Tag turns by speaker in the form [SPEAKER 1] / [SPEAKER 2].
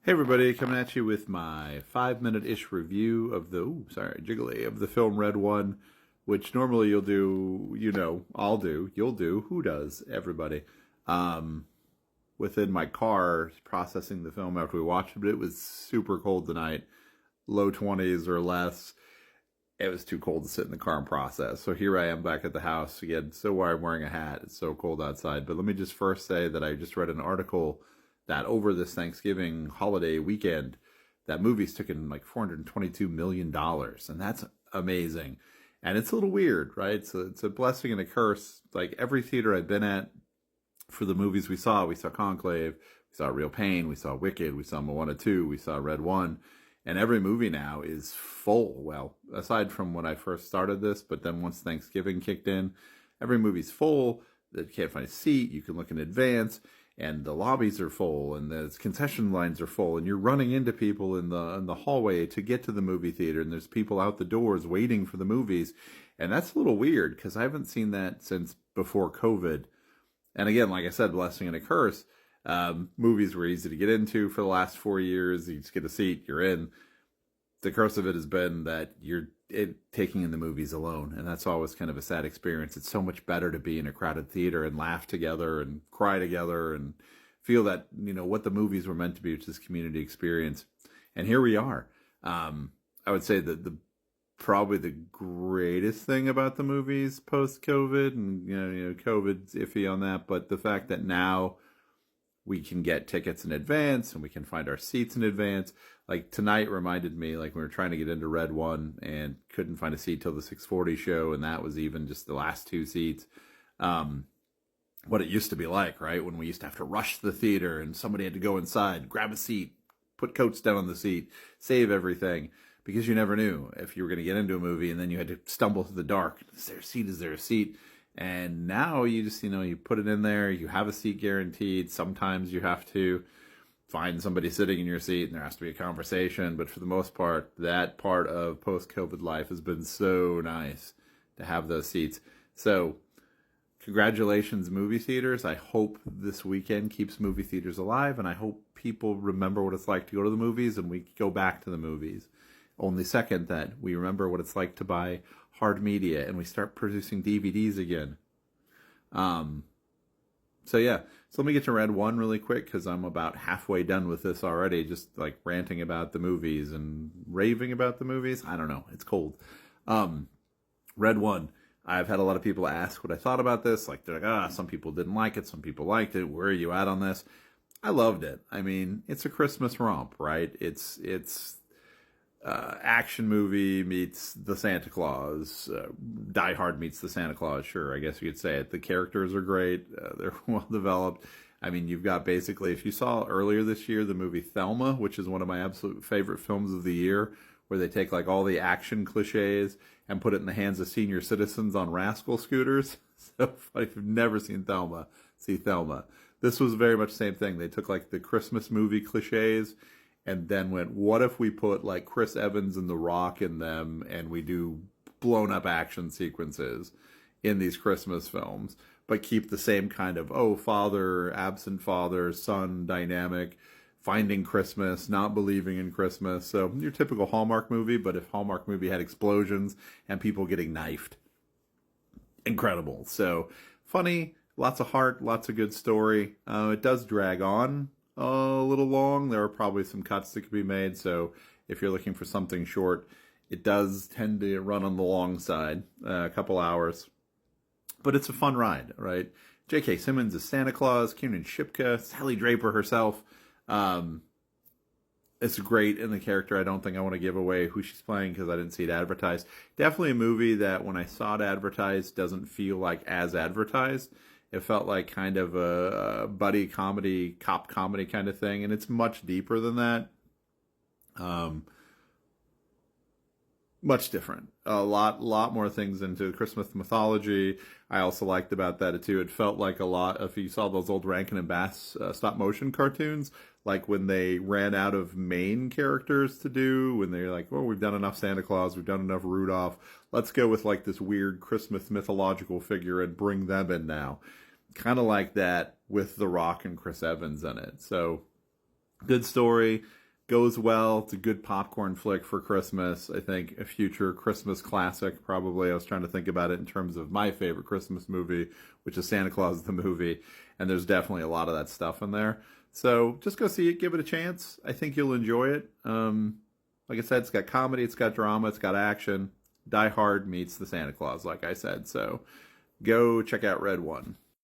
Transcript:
[SPEAKER 1] Hey everybody, coming at you with my 5 minute-ish review of jiggly, of the film Red One, which normally you'll do, I'll do, you'll do, who does? Everybody. Um, Within my car, processing the film after we watched it, but it was super cold tonight, low 20s or less. It was too cold to sit in the car and process. So here I am back at the house again. So why I'm wearing a hat. It's so cold outside. But let me just first say that I just read an article that over this Thanksgiving holiday weekend, that movies took in like $422 million. And that's amazing. And it's a little weird, right? So it's a blessing and a curse. Like every theater I've been at for the movies we saw Conclave, we saw Real Pain, we saw Wicked, we saw Moana 2, we saw Red 1. And every movie now is full. Well, aside from when I first started this, but then once Thanksgiving kicked in, every movie's full. You can't find a seat. You can look in advance, and the lobbies are full, and the concession lines are full, and you're running into people in the hallway to get to the movie theater, and there's people out the doors waiting for the movies, and that's a little weird because I haven't seen that since before COVID. And again, like I said, blessing and a curse. Movies were easy to get into for the last 4 years. You just get a seat, you're in. The curse of it has been that taking in the movies alone, and that's always kind of a sad experience. It's so much better to be in a crowded theater and laugh together and cry together and feel that what the movies were meant to be, which is community experience. And here we are. I would say that the probably the greatest thing about the movies post COVID, and COVID's iffy on that, but the fact that now we can get tickets in advance and we can find our seats in advance. Like tonight reminded me, like we were trying to get into Red One and couldn't find a seat till the 6:40 show, and that was even just the last two seats. What it used to be like, right? When we used to have to rush the theater and somebody had to go inside, grab a seat, put coats down on the seat, save everything, because you never knew if you were going to get into a movie, and then you had to stumble through the dark. Is there a seat? Is there a seat? And now you just, you put it in there, you have a seat guaranteed. Sometimes you have to find somebody sitting in your seat and there has to be a conversation. But for the most part, that part of post-COVID life has been so nice to have those seats. So congratulations, movie theaters. I hope this weekend keeps movie theaters alive, and I hope people remember what it's like to go to the movies and we go back to the movies. Only second that we remember what it's like to buy hard media and we start producing DVDs again. So let me get to Red One really quick because I'm about halfway done with this already, just like ranting about the movies and raving about the movies. I don't know, it's cold. Red One, I've had a lot of people ask what I thought about this. Like they're like, some people didn't like it, some people liked it. Where are you at on this? I loved it. I mean, it's a Christmas romp, right? It's action movie meets the Santa Claus. Die Hard meets the Santa Claus, sure, I guess you could say it. The characters are great. They're well developed. I mean, you've got basically, if you saw earlier this year, the movie Thelma, which is one of my absolute favorite films of the year, where they take like all the action cliches and put it in the hands of senior citizens on rascal scooters. So if you've never seen Thelma, see Thelma. This was very much the same thing. They took like the Christmas movie cliches and then went, what if we put like Chris Evans and The Rock in them and we do blown up action sequences in these Christmas films, but keep the same kind of, father, absent father, son dynamic, finding Christmas, not believing in Christmas. So your typical Hallmark movie, but if Hallmark movie had explosions and people getting knifed. Incredible. So funny, lots of heart, lots of good story. It does drag on a little long. There are probably some cuts that could be made, so if you're looking for something short, it does tend to run on the long side, a couple hours, but it's a fun ride, right? J.K. Simmons is Santa Claus, Kiernan Shipka, Sally Draper herself. It's great in the character. I don't think I want to give away who she's playing because I didn't see it advertised. Definitely a movie that when I saw it advertised doesn't feel like as advertised. It felt like kind of a buddy comedy, cop comedy kind of thing, and it's much deeper than that. Much different. A lot more things into Christmas mythology. I also liked about that too. It felt like a lot. If you saw those old Rankin and Bass stop motion cartoons, like when they ran out of main characters to do, when they're like, we've done enough Santa Claus, we've done enough Rudolph. Let's go with like this weird Christmas mythological figure and bring them in now. Kind of like that with The Rock and Chris Evans in it. So Good story, goes well. It's a good popcorn flick for Christmas. I think a future Christmas classic, probably. I was trying to think about it in terms of my favorite Christmas movie, which is Santa Claus the movie, and there's definitely a lot of that stuff in there. So just go see it, give it a chance. I think you'll enjoy it. Like I said, it's got comedy, it's got drama, it's got action. Die Hard meets the Santa Claus, like I said. So go check out Red One.